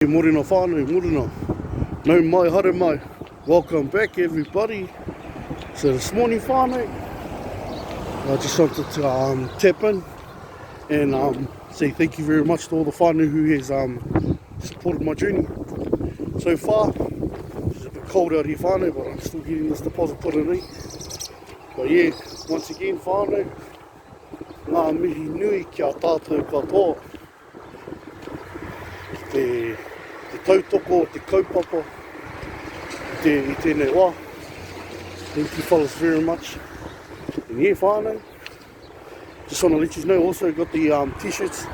Morena whānau, morena. Nau mai, haere mai. Welcome back everybody. So this morning whānau, I just wanted to tap in and say thank you very much to all the whānau who has supported my journey so far. It's a bit cold out here whānau, but I'm still getting this deposit put in. But yeah, once again whānau, ngā mihi nui kia tātou katoa. Te tautoko, te kaupapa, I tēnei wā. Thank you fellas very much. And yeah, whānau, just want to let you know also got the t-shirts.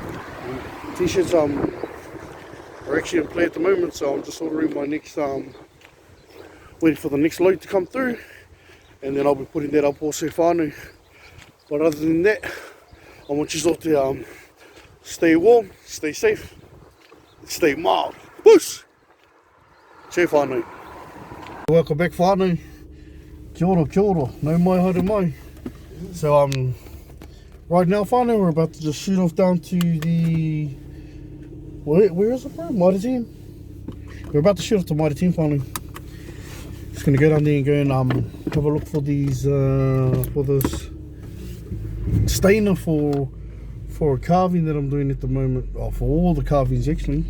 T-shirts are actually in play at the moment, so I'm just ordering my next, waiting for the next load to come through, and then I'll be putting that up also whānau. But other than that, I want you all to stay warm, stay safe, stay mild. Push! Che whānau. Welcome back whānau. Kia ora, kia ora. Nau mai, haere mai. So right now whānau, we're about to just shoot off down to the... Where is it, bro? Mitre 10? We're about to shoot off to Mitre 10 whānau. Just going to go down there and go and have a look for these, for this stainer for a carving that I'm doing at the moment. Oh, for all the carvings actually.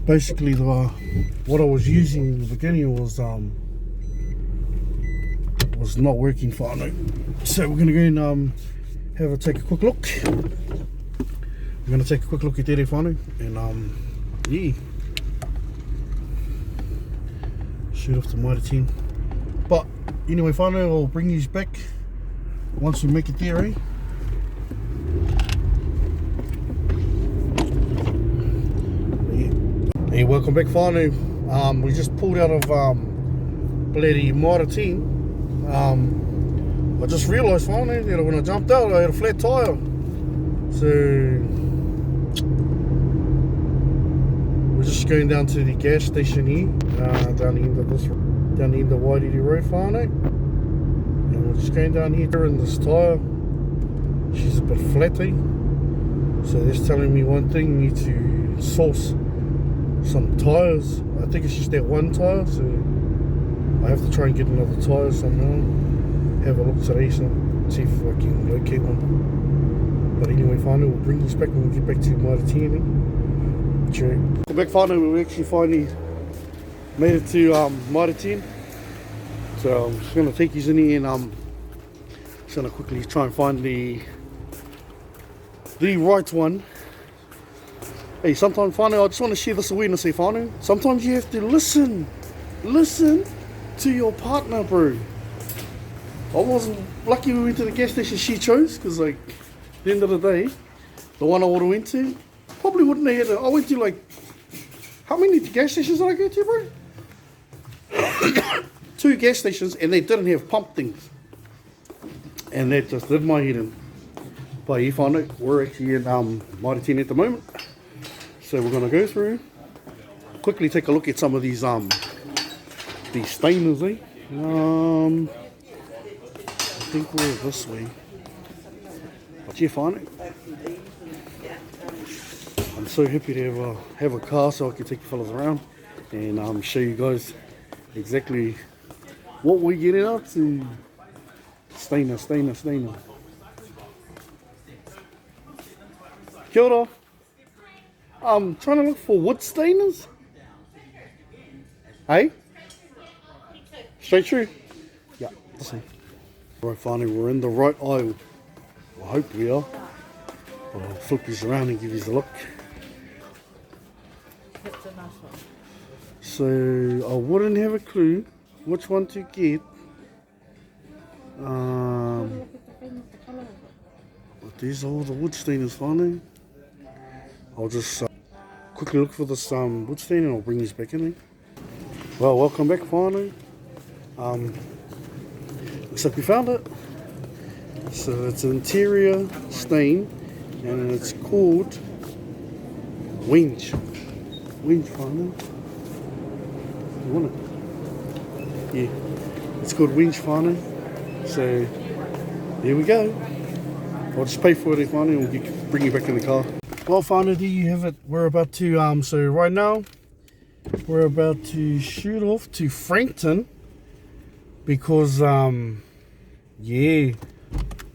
Basically, what I was using in the beginning was not working whānau. So we're going to go and take a quick look. We're going to take a quick look at that whānau and yeah, shoot off to Mitre 10. But anyway whānau, I'll bring you back once we make it there, eh? Hey, welcome back whānau. We just pulled out of bloody Mitre 10. I just realised whānau that when I jumped out I had a flat tyre. So we're just going down to the gas station here, down the end of Wairere Road whānau. And we're just going down here and this tyre, she's a bit flatty. So that's telling me one thing, we need to source some tyres. I think it's just that one tyre, so I have to try and get another tyre somehow. Have a look today, so see if I can locate one. But anyway whānau, we'll bring this back when we get back to Mitre 10. Check. Welcome back whānau, we actually finally made it to Mitre 10. So I'm just going to take you in here and just going to quickly try and find the right one. Hey, sometimes whānau, I just want to share this awareness here whānau. Sometimes you have to listen to your partner, bro. I wasn't lucky we went to the gas station she chose, because like at the end of the day, the one I would have went to probably wouldn't have had I went to like, how many gas stations did I go to, bro? 2 gas stations, and they didn't have pump things, and that just did my head in. But yeah whānau, we're actually in Mitre 10 at the moment. So we're going to go through, quickly take a look at some of these stainers, eh? I think we're this way. But yeah whānau, I'm so happy to have a car so I can take you fellas around and show you guys exactly what we're getting up to. Stainer. Kia ora. I'm trying to look for wood stainers. Hey? Straight through? Yeah, let's see. Right, finally, we're in the right aisle. I hope we are. I'll flip you around and give you a look. That's a nice one. So, I wouldn't have a clue which one to get. But these are all the wood stainers, finally. I'll just quickly look for this wood stain and I'll bring these back in there. Well, welcome back whānau. Looks like we found it. So it's an interior stain and it's called Wenge whānau. You want it? Yeah, it's called Wenge whānau. So there we go. I'll just pay for it whānau and we'll bring you back in the car. Well, finally, there you have it. We're about to, so right now, we're about to shoot off to Frankton because, yeah,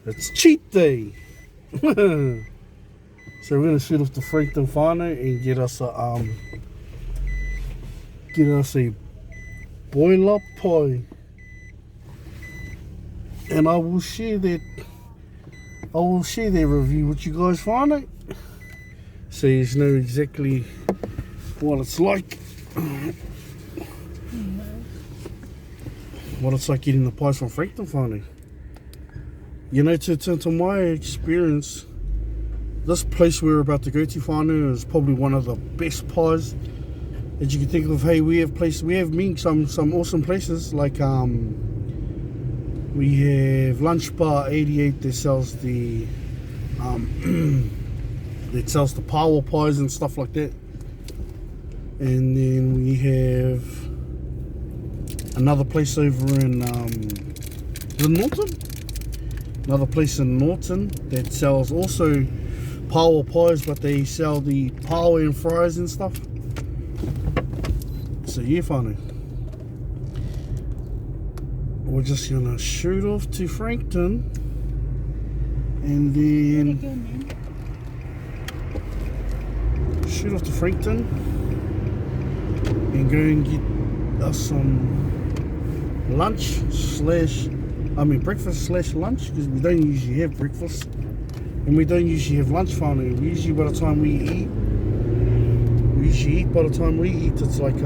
it's cheat day. So we're going to shoot off to Frankton whānau and get us a boiler pie. And I will share that review with you guys whānau, so you know exactly what it's like. What it's like getting the pies from Frankton whānau. You know, to my experience, this place we're about to go to whānau is probably one of the best pies that you can think of. Hey, we have some awesome places like we have Lunch Bar 88 that sells the power pies and stuff like that. And then we have another place over in Norton. Another place in Norton that sells also power pies, but they sell the power and fries and stuff. So yeah, whānau. We're just gonna shoot off to Frankton and then shoot off to Frankton and go and get us some breakfast slash lunch, because we don't usually have breakfast and we don't usually have lunch whānau. We usually, by the time we eat, it's like 2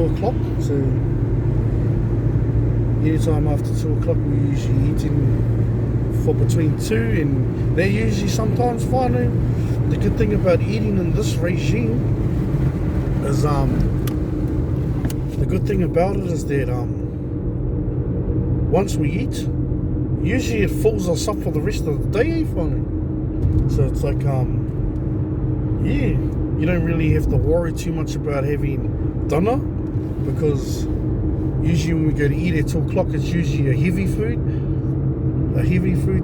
o'clock. So anytime after 2 o'clock we usually eating for between 2, and they're usually sometimes whānau. The good thing about eating in this regime is that once we eat, usually it fills us up for the rest of the day, whānau. So it's like yeah, you don't really have to worry too much about having dinner, because usually when we go to eat at 2 o'clock, it's usually a heavy food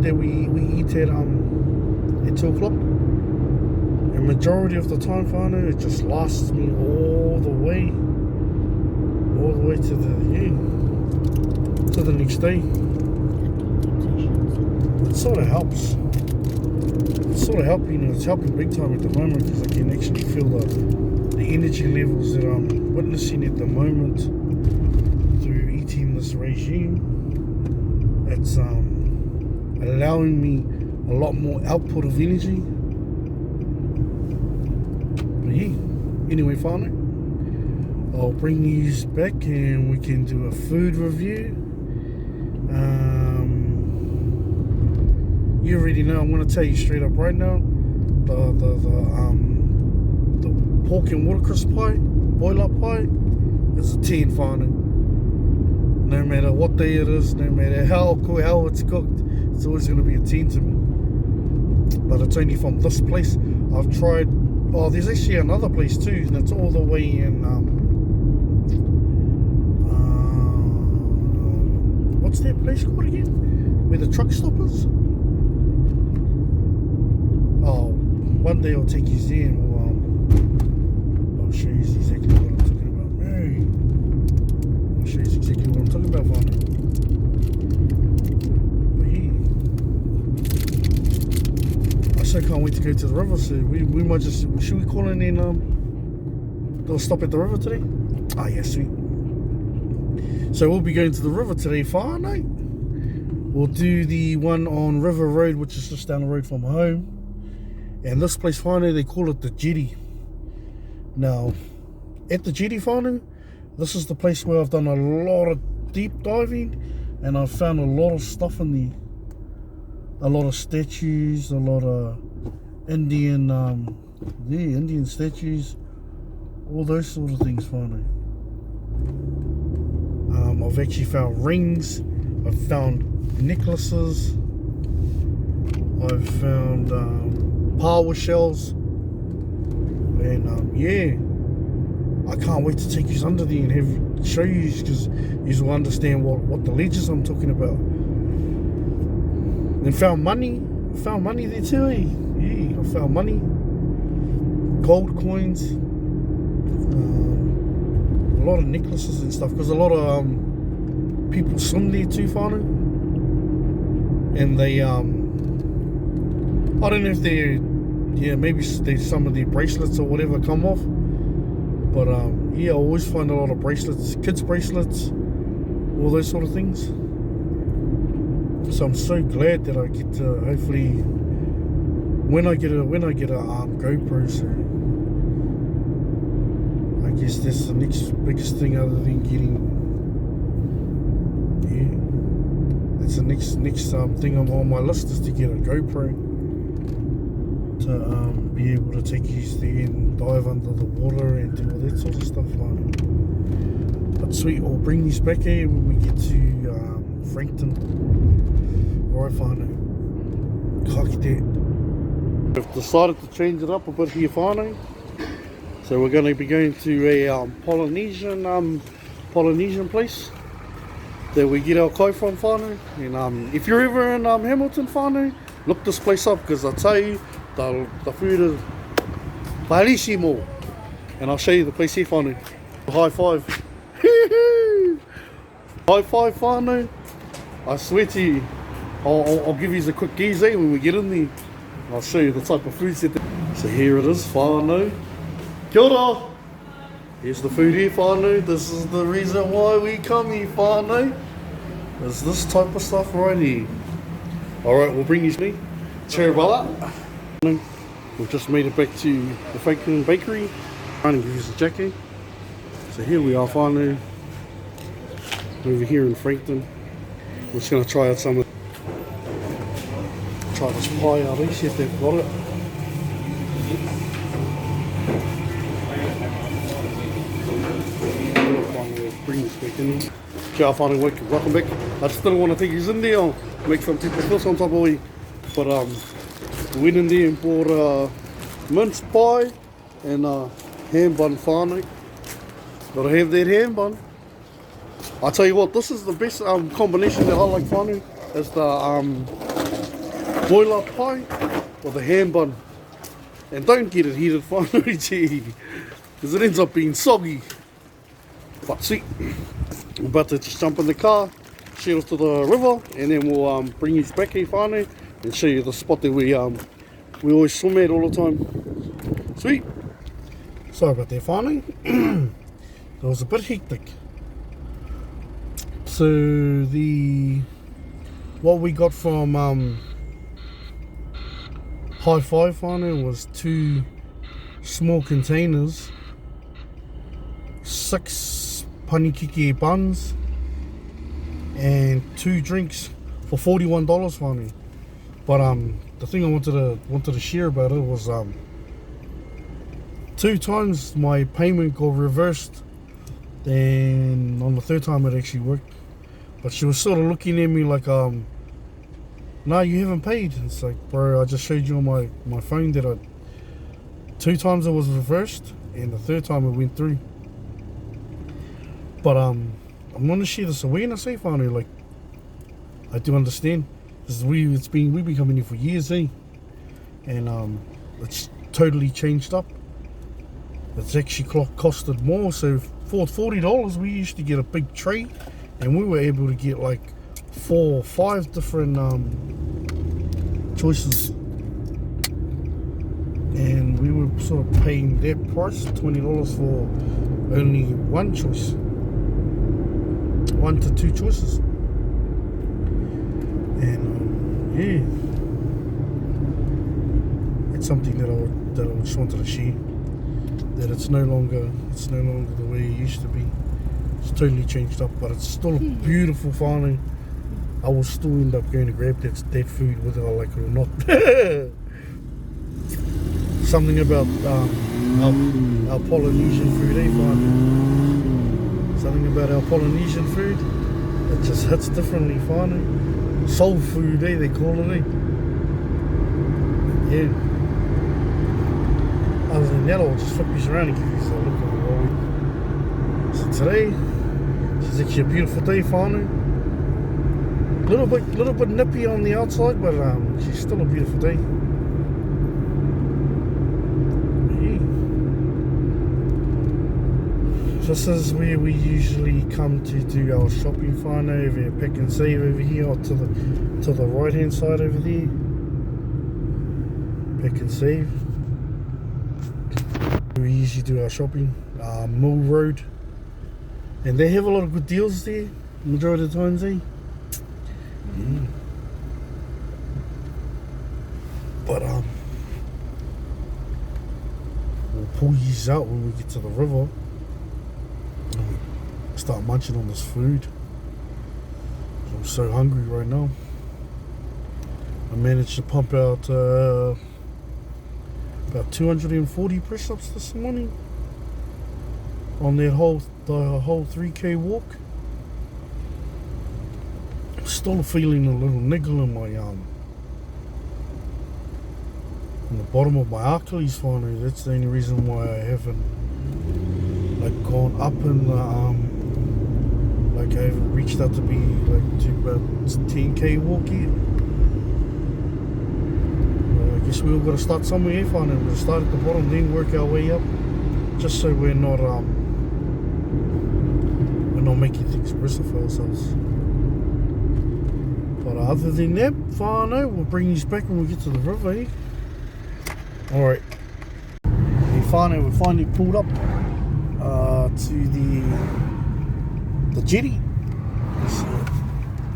that we eat at 2 o'clock. And majority of the time, whānau, it just lasts me all the way to the next day. It sort of helps. It's sort of helping. It's helping big time at the moment, because I can actually feel the energy levels that I'm witnessing at the moment through eating this regime. It's allowing me a lot more output of energy. But yeah, anyway, whānau, I'll bring these back and we can do a food review. You already know, I'm going to tell you straight up right now, the pork and watercress pie, boiler pie, is a 10, whānau. No matter what day it is, no matter how it's cooked, it's always going to be a 10 to me. But it's only from this place. I've tried, there's actually another place too, and it's all the way in, what's that place called again? Where the truck stop is? One day I'll take you there and I'll show you exactly what I'm talking about. Hey, I'll show you exactly what I'm talking about, whānau. But yeah, I so can't wait to go to the river. So we might just, should we call in and they'll stop at the river today? Yeah, sweet. So we'll be going to the river today, whānau. We'll do the one on River Road, which is just down the road from home. And this place, whānau, they call it the Jetty. Now, at the Jetty, whānau, this is the place where I've done a lot of deep diving, and I've found a lot of stuff in there. A lot of statues, a lot of Indian statues, all those sort of things, whānau. I've actually found rings, I've found necklaces, I've found power shells, and yeah, I can't wait to take you under there and show you, because you will understand what the ledges I'm talking about. And found money there too, eh? I found money, gold coins, a lot of necklaces and stuff, because a lot of people swim there too, whānau. And they, I don't know if they're, yeah, maybe some of their bracelets or whatever come off. But yeah, I always find a lot of bracelets, kids' bracelets, all those sort of things. So I'm so glad that I get to hopefully when I get a GoPro. So I guess that's the next biggest thing other than getting. Yeah, that's the next thing on my list is to get a GoPro to be able to take you there and dive under the water and do all that sort of stuff. But sweet, I'll bring you back here when we get to Frankton. Alright, whānau. Ka kite. We've decided to change it up a bit here, whānau. So we're going to be going to a Polynesian place that we get our kai from, whānau. And if you're ever in Hamilton, whānau, look this place up, because I tell you, the food is bellissimo. And I'll show you the place here, whānau. High five. High five, whānau. I swear to you, I'll give you a quick gaze when we get in there. I'll show you the type of food set. So here it is, whānau. Kia ora. Here's the food here, whānau. This is the reason why we come here, whānau. There's this type of stuff right here. Alright, we'll bring you to me. Cherubala. We've just made it back to the Frankton Bakery. Trying to give you a jacket. So here we are, whānau. Over here in Frankton. We're just going to try out some of try this pie out here, see if they've got it. Bring this back in. Kia whānau, welcome back. I just didn't want to take you in there. I'll make some people feel some type of way. But we went in there and bought mince pie and ham bun, whānau. Gotta have that ham bun. I tell you what, this is the best combination that I like, whānau. Is the boiler pie or the ham bun. And don't get it heated, whānau, gee, because it ends up being soggy. But sweet, we're about to just jump in the car, shoot off to the river, and then we'll bring you back here, whānau, and show you the spot that we always swim at all the time. Sweet. Sorry about that, whānau. It was a bit hectic. So what we got from High Five, whānau, was 2 small containers, 6 panikiki buns, and 2 drinks for $41, whānau. But the thing I wanted to share about it was 2 times my payment got reversed, and on the 3rd time it actually worked. But she was sort of looking at me like, no, you haven't paid. It's like, bro, I just showed you on my phone that 2 times it was reversed, and the 3rd time it went through. But I'm gonna share this awareness, whānau. Like, I do understand. We've been coming here for years, and it's totally changed up. It's actually costed more. So for $40, we used to get a big tray, and we were able to get like 4 or 5 different choices, and we were sort of paying that price, $20, for only 1 choice, 1 to 2 choices. And yeah, it's something that I just wanted to share, that it's no longer the way it used to be. It's totally changed up, but it's still beautiful, whānau. I will still end up going to grab that food whether I like it or not. Something about our Polynesian food, whānau? Something about our Polynesian food, it just hits differently, whānau. Soul food, they call it, Yeah. Other than that, I'll just flip you around and give you a look at the road. So today, it's actually a beautiful day, whānau. Little bit nippy on the outside, but she's still a beautiful day. This is where we usually come to do our shopping whānau over here, Pick and Save over here, or to the right hand side over there. Pick and Save. We usually do our shopping, Mill Road. And they have a lot of good deals there, majority of the times, eh? Yeah. But we'll pull these out when we get to the river. Start munching on this food. I'm so hungry right now. I managed to pump out about 240 press-ups this morning on the whole 3k walk. Still feeling a little niggle in my in the bottom of my Achilles finally. That's the only reason why I haven't like gone up in the like I haven't reached out to be like to about 10k walk yet. I guess we all got to start somewhere here, finally. We're going to start at the bottom, then work our way up, just so we're not making things worse for ourselves. But other than that, whānau, we'll bring these back when we get to the river, eh? Alright. Hey whānau, we finally pulled up to the jetty. So,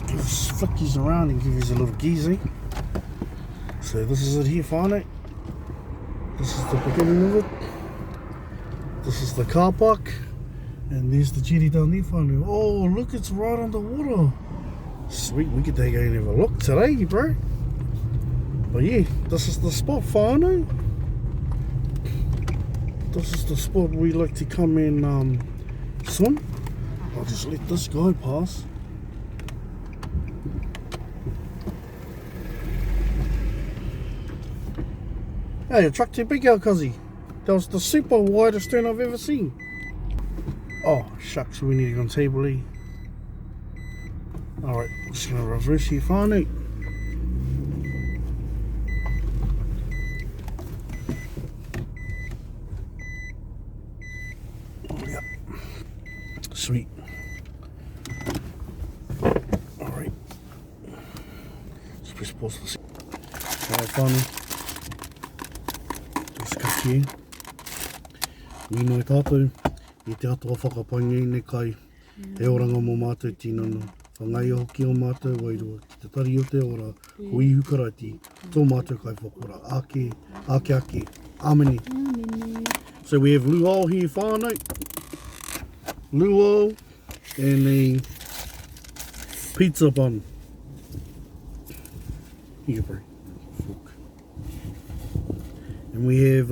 let's flick these around and give these a little gaze, eh? So this is it here, whānau. This is the beginning of it. This is the car park. And there's the jetty down there, whānau. Oh, look, it's right on the water. Sweet, we could take a and have a look today, bro. But yeah, this is the spot, whānau. This is the spot we like to come and swim. I'll just let this guy pass. Hey, a truck too big, our cuzzy. That was the super widest stern I've ever seen. Oh, shucks, we need to go on table E. Alright, I'm just going to reverse here, whānau. Yep. Sweet. Alright. Just press pause for a second. Alright, whānau. Just cut here. Nino e tātou. I te atua whakapainga i nei kai. E oranga mo mātou tinana. Whangai hoki o mātou wairua. Ki te tari o te ora. Hui hukarati. Tō mātou kai whakora. Ake. Amene. So we have luau here, whānau. Luau. And a pizza bun. Here, bro. Fork. And we have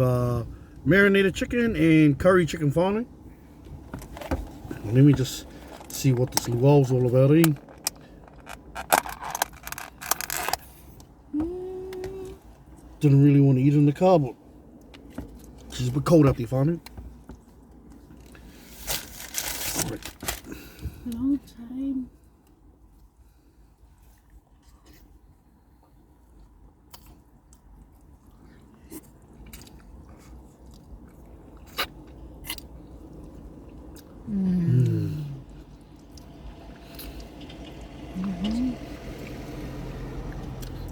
marinated chicken and curry chicken, whānau. And let me just see what this luau's all about, eh? Didn't really want to eat in the car, but it's a bit cold out there, whānau. Right. Long time.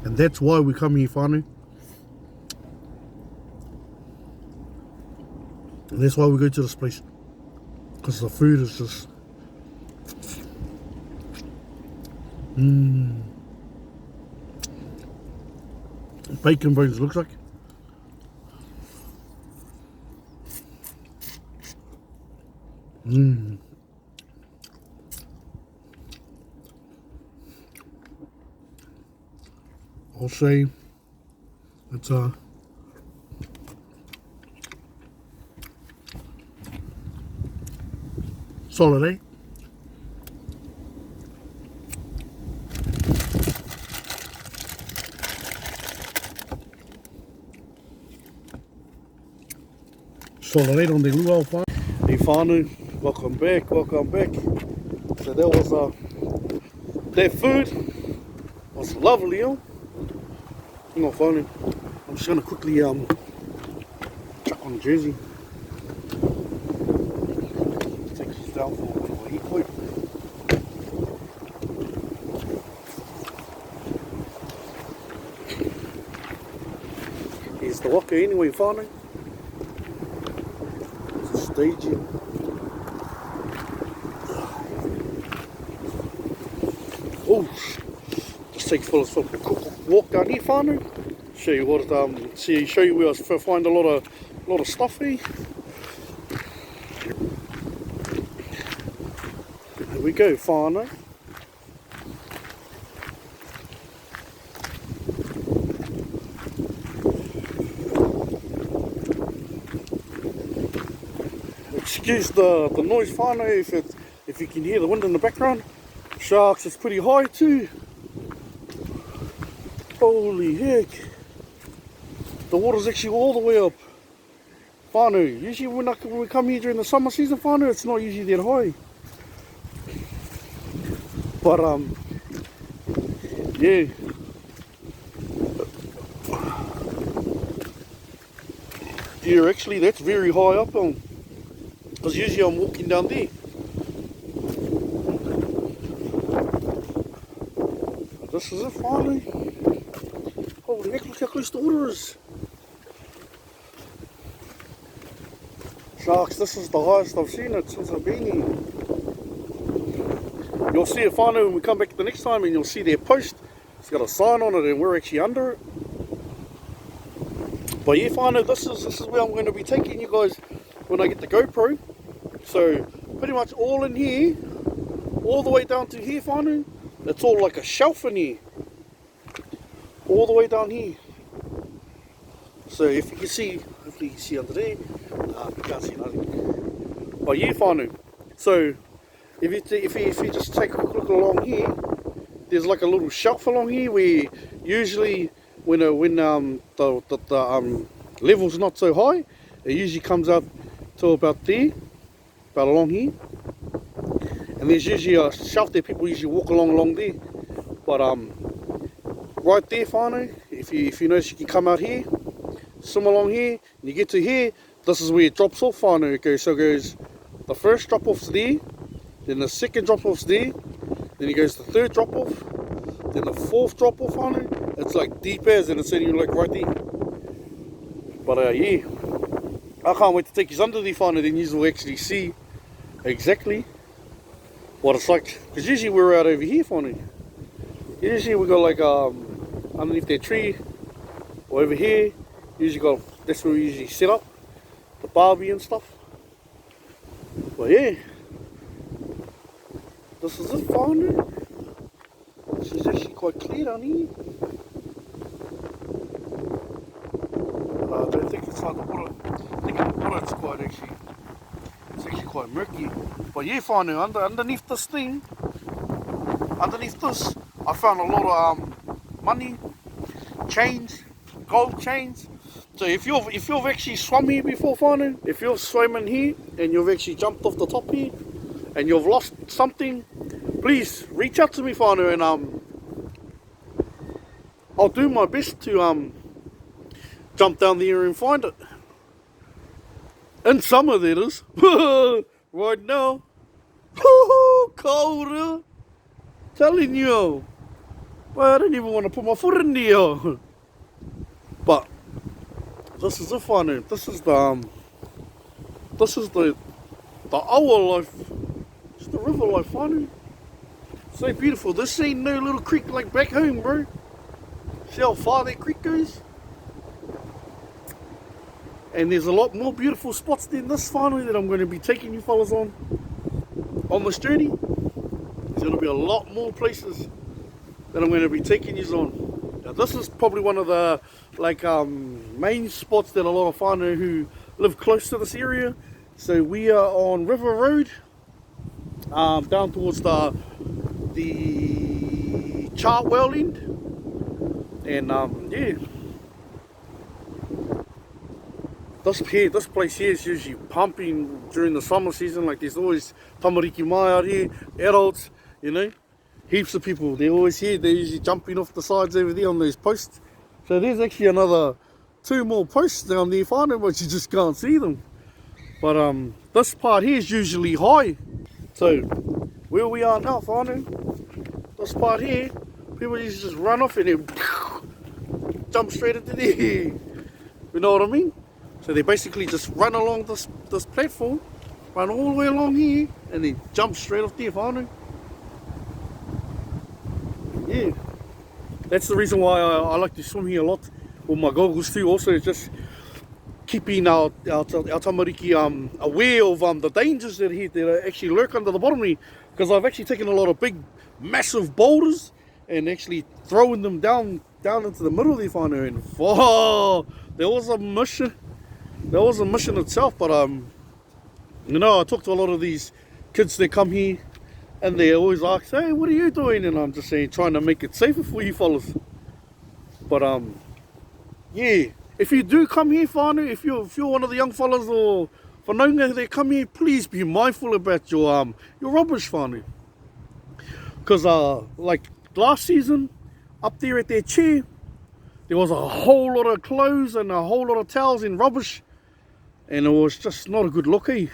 And that's why we come here, whānau. And that's why we go to this place. Because the food is just... Bacon bones looks like. I'll say it's solid, eh? Solid 8 on the luau farm. Hey whānau, welcome back. So that was that food was lovely, yo. Hang on, whānau. I'm just gonna quickly chuck on the jersey. Take down for a hikoi. Here's the waka anyway, whānau. It's a staging. Oh, just take fellas for a quick walk down here, whānau. Show you what show you where I find a lot of stuff here. There we go, whānau. Excuse the noise, whānau, if you can hear the wind in the background. Sharks, it's pretty high too. Holy heck. The water's actually all the way up. Whānau, usually when we come here during the summer season, whānau, it's not usually that high. But yeah. Yeah, actually that's very high up on. Because usually I'm walking down there. This is it, finally. Holy heck, look how close the water is. Sharks, this is the highest I've seen it since I've been here. You'll see it, whānau, when we come back the next time, and you'll see their post. It's got a sign on it and we're actually under it. But yeah, whānau, this is where I'm going to be taking you guys when I get the GoPro. So pretty much all in here, all the way down to here, whānau, it's all like a shelf in here. All the way down here. So if you can see, hopefully you can see under there. You can't see nothing. But yeah, whānau. So if you just take a quick look along here, there's like a little shelf along here where usually when the level's not so high, it usually comes up to about there, about along here. And there's usually a shelf there, people usually walk along there. But right there, whānau, if you notice, you can come out here, swim along here, and you get to here, this is where it drops off, whānau. Okay, so it goes, the first drop off's there, then the second drop off's there, then it goes the third drop off, then the fourth drop off, whānau. It's like deep as, and it's only like right there. But yeah, I can't wait to take you under there, whānau, then you will actually see exactly what it's like. Because usually we're out over here, whānau. Usually we got like underneath that tree, or over here. Usually got, that's where we usually set up the barbie and stuff. But yeah, this is it, whānau. This is actually quite clear down here. I don't think it's like the water. I think the water it's actually quite murky. But yeah, whānau, underneath this thing, underneath this, I found a lot of money, chains, gold chains. So if you've actually swum here before, whānau, if you've swum in here and you've actually jumped off the top here and you've lost something, please reach out to me, whānau, and I'll do my best to jump down there and find it. In summer, that is. Right now, cold, telling you. Well, I don't even want to put my foot in there. But this is it, whānau. This is the our life. It's the river life, whānau. So beautiful. This ain't no little creek like back home, bro. See how far that creek goes? And there's a lot more beautiful spots than this, whānau, that I'm going to be taking you fellas on this journey. There's going to be a lot more places that I'm going to be taking you on. Now, this is probably one of the main spots that a lot of whānau who live close to this area. So we are on River Road, down towards the Chartwell end, and yeah. This place here is usually pumping during the summer season. Like there's always tamariki mai out here, adults, you know, heaps of people. They're always here. They're usually jumping off the sides over there on those posts. So there's actually another 2 more posts down there, whānau, but you just can't see them. But this part here is usually high. So, where we are now, whānau, this part here, people used to just run off and then jump straight into there. You know what I mean? So they basically just run along this platform, run all the way along here, and then jump straight off there, whānau. Yeah. That's the reason why I like to swim here a lot with my goggles too. Also, it's just keeping our tamariki aware of the dangers that actually lurk under the bottom here. Because I've actually taken a lot of big, massive boulders and actually throwing them down into the middle there, whānau. And whoa, there was a mission. That was a mission itself. But you know, I talk to a lot of these kids that come here, and they always ask, hey, what are you doing? And I'm just saying, trying to make it safer for you fellas. But yeah, if you do come here, whānau, if you're one of the young fellas or whanaunga that come here, please be mindful about your rubbish, whānau. Because like last season, up there at their chair, there was a whole lot of clothes and a whole lot of towels and rubbish, and it was just not a good look, eh?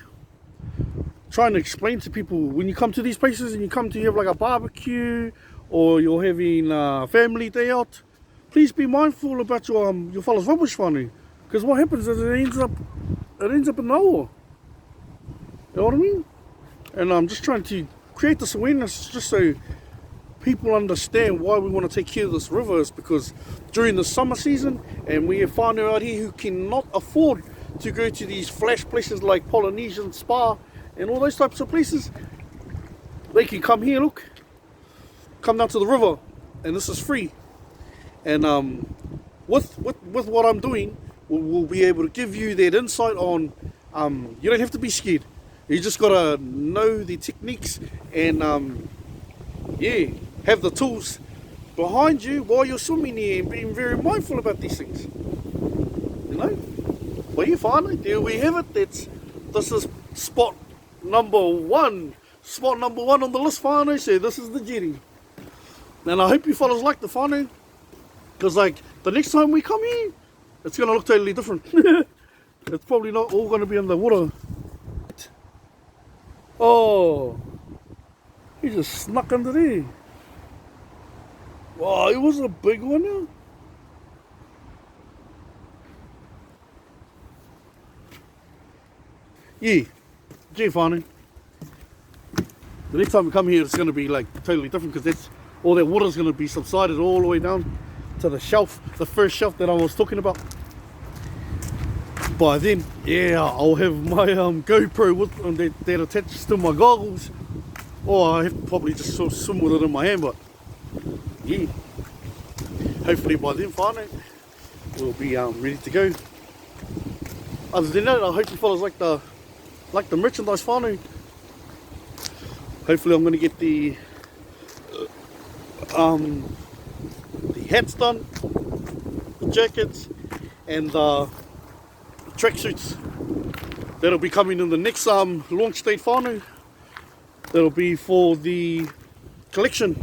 Trying to explain to people, when you come to these places and you come to have like a barbecue or you're having a family day out, please be mindful about your fellas rubbish, whānau. Because what happens is it ends up in nowhere. You know what I mean? And I'm just trying to create this awareness just so people understand why we want to take care of this river. Is because during the summer season, and we have whānau out here who cannot afford to go to these flash places like Polynesian Spa and all those types of places, they can come here, come down to the river, and this is free. And with what I'm doing, we'll be able to give you that insight on, you don't have to be scared. You just gotta know the techniques and yeah, have the tools behind you while you're swimming here and being very mindful about these things. You know? Well, you finally, there we have it. This is spot number one on the list, whānau. So this is the jetty, and I hope you fellas like the whānau, because like the next time we come here, it's gonna look totally different. It's probably not all gonna be in the water. Oh, he just snuck under there. Wow, it was a big one now. Yeah, gee, whānau. The next time we come here, it's going to be like totally different, because all that water is going to be subsided all the way down to the shelf, the first shelf that I was talking about. By then, yeah, I'll have my GoPro with that attaches to my goggles, or I have to probably just sort of swim with it in my hand. But yeah, hopefully by then, whānau, we'll be ready to go. Other than that, I hope you fellas like the merchandise, whānau. Hopefully I'm going to get the hats done, the jackets, and the tracksuits. That'll be coming in the next launch date, whānau. That'll be for the collection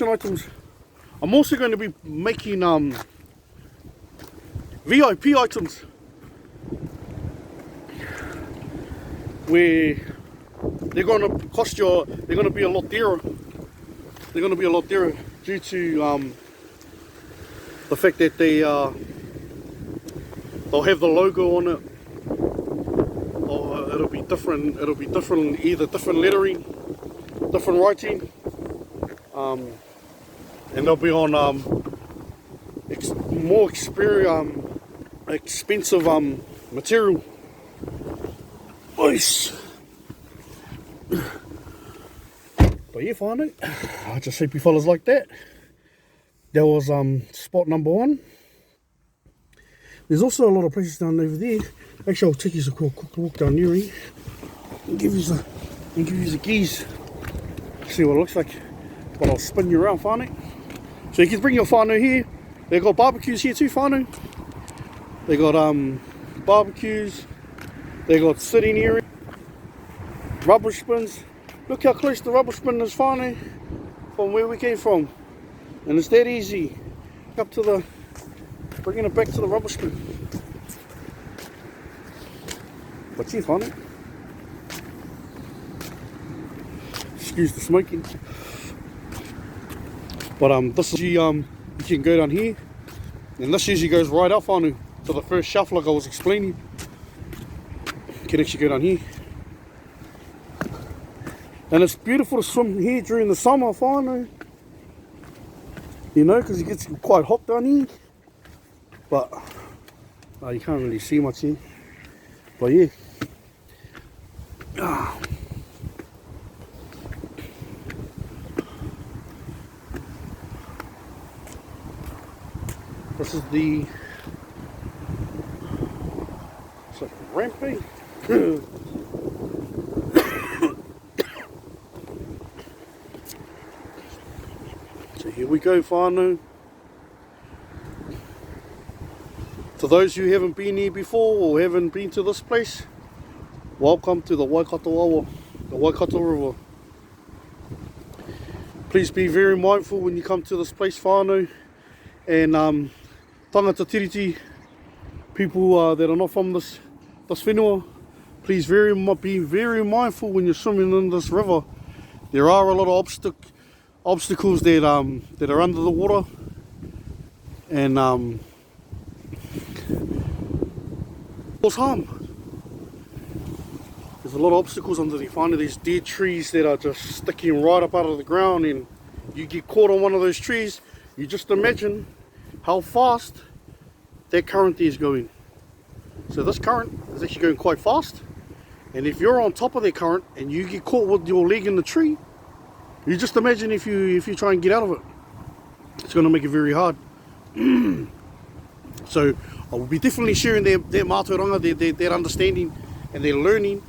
items. I'm also going to be making VIP items, where they're going to cost you, they're going to be a lot dearer. They're going to be a lot dearer due to the fact that they'll have the logo on it, or it'll be different, either different lettering, different writing, and they'll be on more expensive material. Nice. But yeah, whānau, I just hope you fellas like that. That was spot number one. There's also a lot of places down over there. Actually, I'll take you a quick walk down here and give you the keys. See what it looks like. But I'll spin you around, whānau. So you can bring your whānau here. They've got barbecues here too, whānau. They got barbecues. They got sitting area, rubbish bins. Look how close the rubbish bin is, whānau, from where we came from. And it's that easy. Up to bringing it back to the rubbish bin. But yeah, whānau. excuse the smoking. But this is you can go down here, and this usually goes right up whānau to the first shelf like I was explaining. You can actually go down here. And it's beautiful to swim here during the summer, whānau. You know, because it gets quite hot down here. But you can't really see much here. But yeah. This is the, it's like a ramp, eh? So here we go, whānau. To those who haven't been here before or haven't been to this place, welcome to the Waikato Awa, the Waikato River. Please be very mindful when you come to this place, whānau, and tangata tiriti, people that are not from this whenua, please be very mindful when you're swimming in this river. There are a lot of obstacles that are under the water, and cause harm. There's a lot of obstacles under there. Finding these dead trees that are just sticking right up out of the ground, and you get caught on one of those trees. You just imagine how fast that current is going. So this current is actually going quite fast, and if you're on top of that current and you get caught with your leg in the tree, you just imagine if you try and get out of it, it's going to make it very hard. So I will be definitely sharing their mātauranga, their understanding and their learning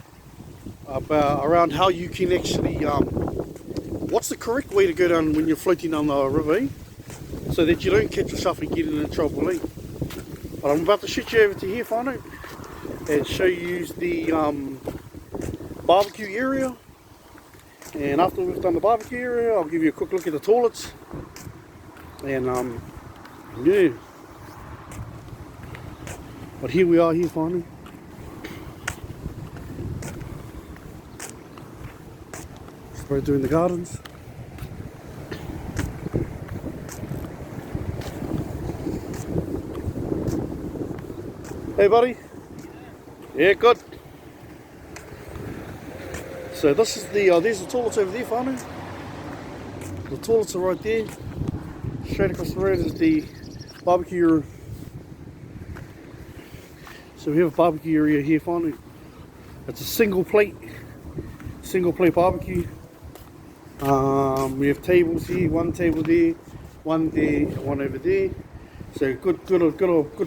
around how you can actually what's the correct way to go down when you're floating down the river, eh? So that you don't catch yourself and get in trouble, eh? But I'm about to shoot you over to here, whānau, and show you the barbecue area. And after we've done the barbecue area, I'll give you a quick look at the toilets. And yeah. But here we are here, whānau. We're doing the gardens. Hey buddy. Yeah, good. So this is there's the toilets over there, whānau. The toilets are right there. Straight across the road is the barbecue room. So we have a barbecue area here, whānau. It's a single plate barbecue. We have tables here, one table there, one there, one over there. So good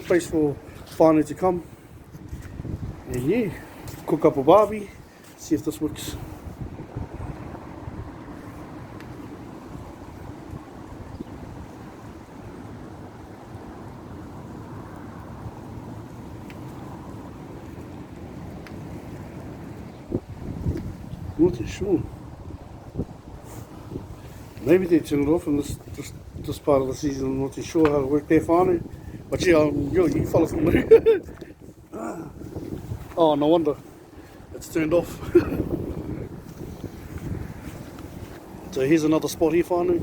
place for whānau to come. And yeah, cook up a barbie, see if this works. Not too sure. Maybe they turned it off in this part of the season. I'm not too sure how to work there, whānau. But yeah, you follow from there. Oh, no wonder it's turned off. So here's another spot here, whānau.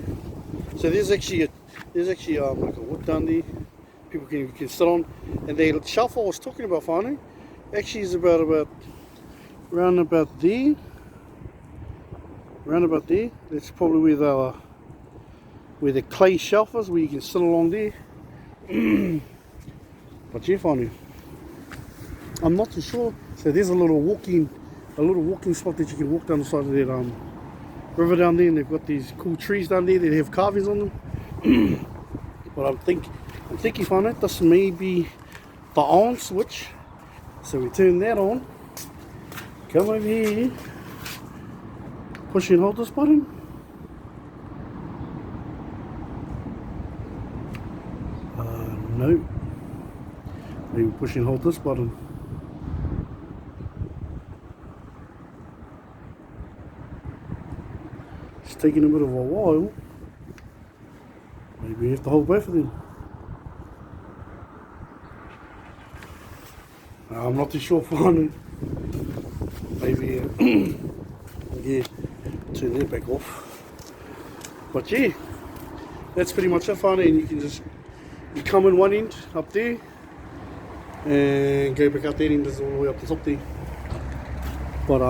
So there's actually like a wood down there people can sit on. And the shelf I was talking about, whānau, actually is about round about there. Round about there. That's probably where the clay shelf is, where you can sit along there. But yeah, whānau, I'm not too sure. So there's a little walking spot that you can walk down the side of that river down there, and they've got these cool trees down there that have carvings on them. But I'm thinking, whānau, this may be the on switch. So we turn that on. Come over here. Push and hold this button. No. Maybe push and hold this button. It's taking a bit of a while. Maybe you have to hold both of them. I'm not too sure, whānau. Maybe, yeah. turn that back off. But yeah, that's pretty much it, whānau, and you can just, you come in one end up there and go back out that end, all the way up the top there. But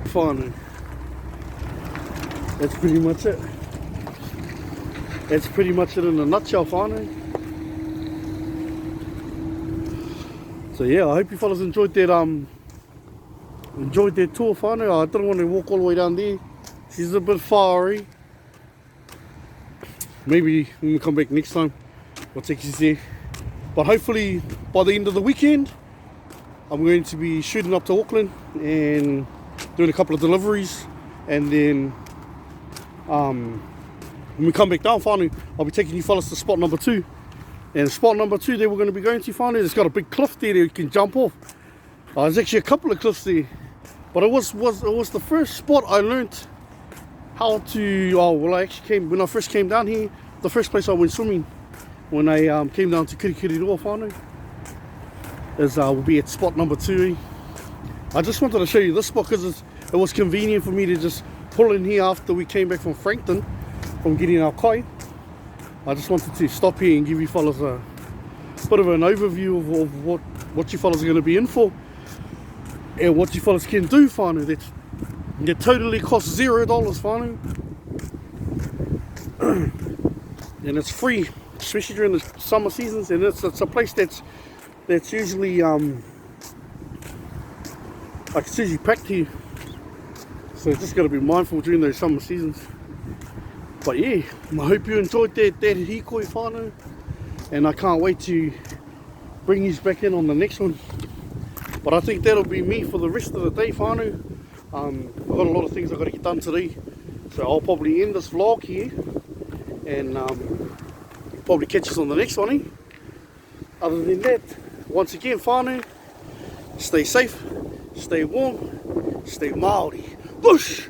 whānau, that's pretty much it. That's pretty much it in a nutshell, whānau. So yeah, I hope you fellas enjoyed that tour, whānau. I didn't want to walk all the way down there. She's a bit far, eh? Maybe when we come back next time, we'll take you there. But hopefully by the end of the weekend, I'm going to be shooting up to Auckland and doing a couple of deliveries, and then when we come back down, whānau, I'll be taking you fellas to spot number 2. And spot number 2 that we're going to be going to, whānau, it's got a big cliff there that you can jump off. There's actually a couple of cliffs there, but it was the first spot I learnt how to. When I first came down here, the first place I went swimming when I came down to Kirikiriroa, whānau, is will be at spot number 2. I just wanted to show you this spot because it was convenient for me to just pull in here after we came back from Frankton from getting our kai. I just wanted to stop here and give you fellas a bit of an overview of what you fellas are going to be in for and what you fellas can do, whānau. That totally costs $0, whānau. And it's free, especially during the summer seasons, and it's a place that's usually it's usually packed here. So just got to be mindful during those summer seasons. But yeah, I hope you enjoyed that hikoi, whānau, and I can't wait to bring you back in on the next one. But I think that'll be me for the rest of the day, whānau. I've got a lot of things I've got to get done today, so I'll probably end this vlog here and probably catch us on the next one, eh? Other than that, once again, whānau, stay safe, stay warm, stay Māori. Bush!